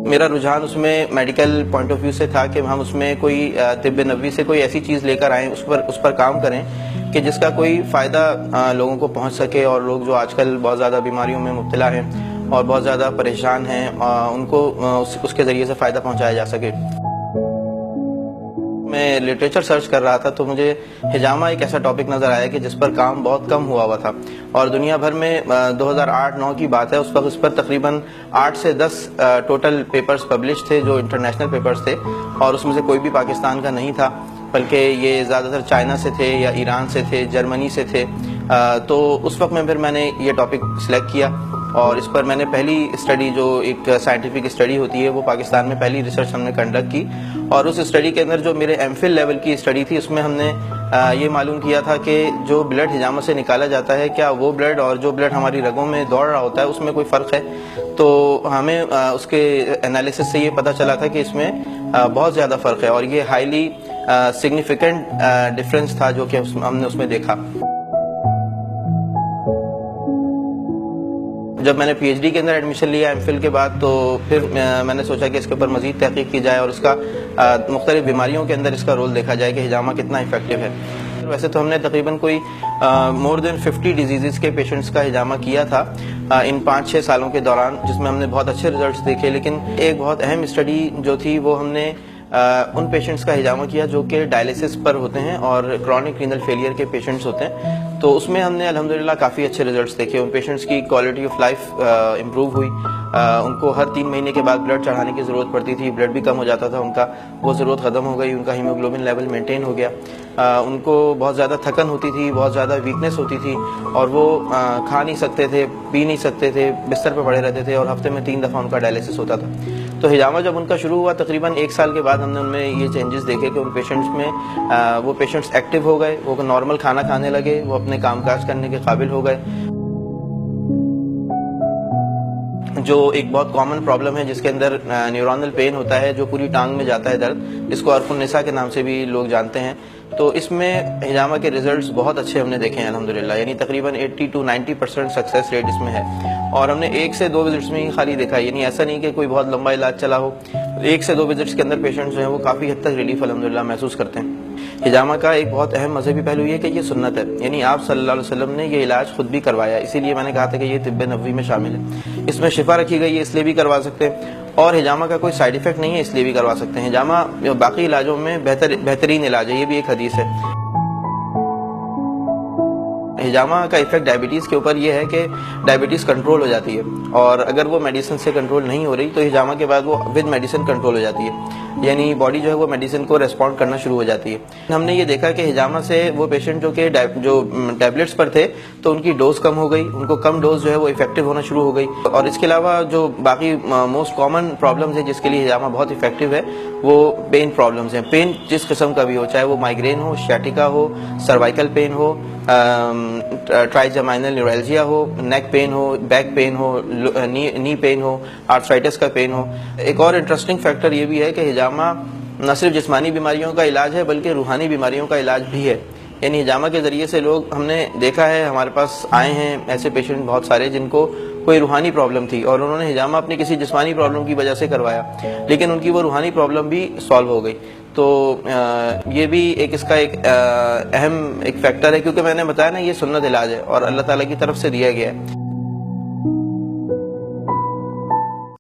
मेरा रुझान उसमें मेडिकल पॉइंट ऑफ व्यू से था कि हम उसमें कोई तिब्ब नबवी से कोई ऐसी चीज़ लेकर आएँ, उस पर काम करें कि जिसका कोई फ़ायदा लोगों को पहुंच सके और लोग जो आजकल बहुत ज़्यादा बीमारियों में मुब्तला हैं और बहुत ज़्यादा परेशान हैं उनको उसके ज़रिए से फ़ायदा पहुंचाया जा सके। मैं लिटरेचर सर्च कर रहा था तो मुझे हिजामा एक ऐसा टॉपिक नज़र आया कि जिस पर काम बहुत कम हुआ था और दुनिया भर में 2008-9 की बात है, उस वक्त उस पर तकरीबन 8 से 10 टोटल पेपर्स पब्लिश थे जो इंटरनेशनल पेपर्स थे और उसमें से कोई भी पाकिस्तान का नहीं था, बल्कि ये ज़्यादातर चाइना से थे या ईरान से थे, जर्मनी से थे। तो उस वक्त में फिर मैंने ये टॉपिक सिलेक्ट किया और इस पर मैंने पहली स्टडी, जो एक साइंटिफिक स्टडी होती है, वो पाकिस्तान में पहली रिसर्च हमने कंडक्ट की और उस स्टडी के अंदर जो मेरे एमफिल लेवल की स्टडी थी उसमें हमने ये मालूम किया था कि जो ब्लड हिजामा से निकाला जाता है, क्या वो ब्लड और जो ब्लड हमारी रगों में दौड़ रहा होता है उसमें कोई फ़र्क है। तो हमें उसके एनालिसिस से ये पता चला था कि इसमें बहुत ज़्यादा फ़र्क है और ये हाईली सिग्निफिकेंट डिफरेंस था जो कि हमने उसमें देखा। जब मैंने पीएचडी के अंदर एडमिशन लिया एमफिल के बाद, तो फिर मैंने सोचा कि इसके ऊपर मज़ीद तहकीक की जाए और इसका मुख्तलिफ बीमारियों के अंदर इसका रोल देखा जाए कि हिजामा कितना इफेक्टिव है। वैसे तो हमने तकरीबन कोई मोर देन 50 डिजीज़ के पेशेंट्स का हिजामा किया था इन 5-6 सालों के दौरान, जिसमें हमने बहुत अच्छे रिजल्ट्स देखे। लेकिन एक बहुत अहम स्टडी जो थी वो हमने उन पेशेंट्स का हिजामा किया जो कि डायलिसिस पर होते हैं और क्रॉनिक रीनल फेलियर के पेशेंट्स होते हैं। तो उसमें हमने अल्हम्दुलिल्लाह काफ़ी अच्छे रिजल्ट्स देखे। उन पेशेंट्स की क्वालिटी ऑफ लाइफ इम्प्रूव हुई। उनको हर 3 महीने के बाद ब्लड चढ़ाने की ज़रूरत पड़ती थी, ब्लड भी कम हो जाता था उनका, वो ज़रूरत ख़त्म हो गई। उनका हीमोग्लोबिन लेवल मेंटेन हो गया। उनको बहुत ज़्यादा थकन होती थी, बहुत ज़्यादा वीकनेस होती थी और वो खा नहीं सकते थे, पी नहीं सकते थे, बिस्तर पर पड़े रहते थे और हफ्ते में 3 दफ़ा उनका डायलिसिस होता था। तो हिजामा जब उनका शुरू हुआ तकरीबन 1 साल के बाद हमने उनमें ये चेंजेस देखे कि उन पेशेंट्स में वो पेशेंट्स एक्टिव हो गए, वो नॉर्मल खाना खाने लगे, वो अपने कामकाज करने के काबिल हो गए। जो एक बहुत कॉमन प्रॉब्लम है जिसके अंदर न्यूरोनल पेन होता है, जो पूरी टांग में जाता है दर्द, इसको अर्कुन्निसा के नाम से भी लोग जानते हैं। तो इसमें हिजामा के रिजल्ट्स बहुत अच्छे हमने देखे हैं अल्हम्दुलिल्लाह, यानी तकरीबन 80 to 90% सक्सेस रेट इसमें है। और हमने 1 से 2 विजिट्स में ही खाली देखा है, यानी ऐसा नहीं कि कोई बहुत लंबा इलाज चला हो। 1 से 2 विजिट्स के अंदर पेशेंट्स जो हैं वो काफ़ी हद तक रिलीफ अल्हम्दुलिल्लाह महसूस करते हैं। हिजामा का एक बहुत अहम मजहबी पहलू ये कि ये सुन्नत है, यानी आप सल्लल्लाहु अलैहि वसल्लम ने ये इलाज खुद भी करवाया, इसीलिए मैंने कहा था कि ये तिब्ब नबवी में शामिल है। इसमें शिफा रखी गई है, इसलिए भी करवा सकते हैं और हिजामा का कोई साइड इफेक्ट नहीं है, इसलिए भी करवा सकते हैं। हिजामा बाकी इलाजों में बेहतरीन इलाज है, ये भी एक हदीस है। हिजामा का इफेक्ट डायबिटीज़ के ऊपर ये है कि डायबिटीज़ कंट्रोल हो जाती है और अगर वो मेडिसिन से कंट्रोल नहीं हो रही तो हिजामा के बाद वो विद मेडिसिन कंट्रोल हो जाती है, यानी बॉडी जो है वो मेडिसिन को रेस्पॉन्ड करना शुरू हो जाती है। हमने ये देखा कि हिजामा से वो पेशेंट जो टैबलेट्स पर थे तो उनकी डोज कम हो गई, उनको कम डोज जो है वो इफेक्टिव होना शुरू हो गई। और इसके अलावा जो बाकी मोस्ट कॉमन प्रॉब्लम्स है जिसके लिए हिजामा बहुत इफेक्टिव है वो पेन प्रॉब्लम्स हैं। पेन जिस किस्म का भी हो, चाहे वो माइग्रेन हो, शियाटिका हो, सर्वाइकल पेन हो, ट्राइजेमाइनल न्यूरैल्जिया हो, नेक पेन हो, बैक पेन हो, नी पेन हो, आर्थराइटिस का पेन हो। एक और इंटरेस्टिंग फैक्टर ये भी है कि हिजामा न सिर्फ जिस्मानी बीमारियों का इलाज है बल्कि रूहानी बीमारियों का इलाज भी है। यानी हिजामा के ज़रिए से लोग, हमने देखा है, हमारे पास आए हैं ऐसे पेशेंट बहुत सारे जिनको कोई रूहानी प्रॉब्लम थी और उन्होंने हिजामा अपनी किसी जिस्मानी प्रॉब्लम की वजह से करवाया, लेकिन उनकी वो रूहानी प्रॉब्लम भी सॉल्व हो गई। तो ये भी एक इसका एक अहम एक फैक्टर है, क्योंकि मैंने बताया ना ये सुन्नत इलाज है और अल्लाह ताला की तरफ से दिया गया है।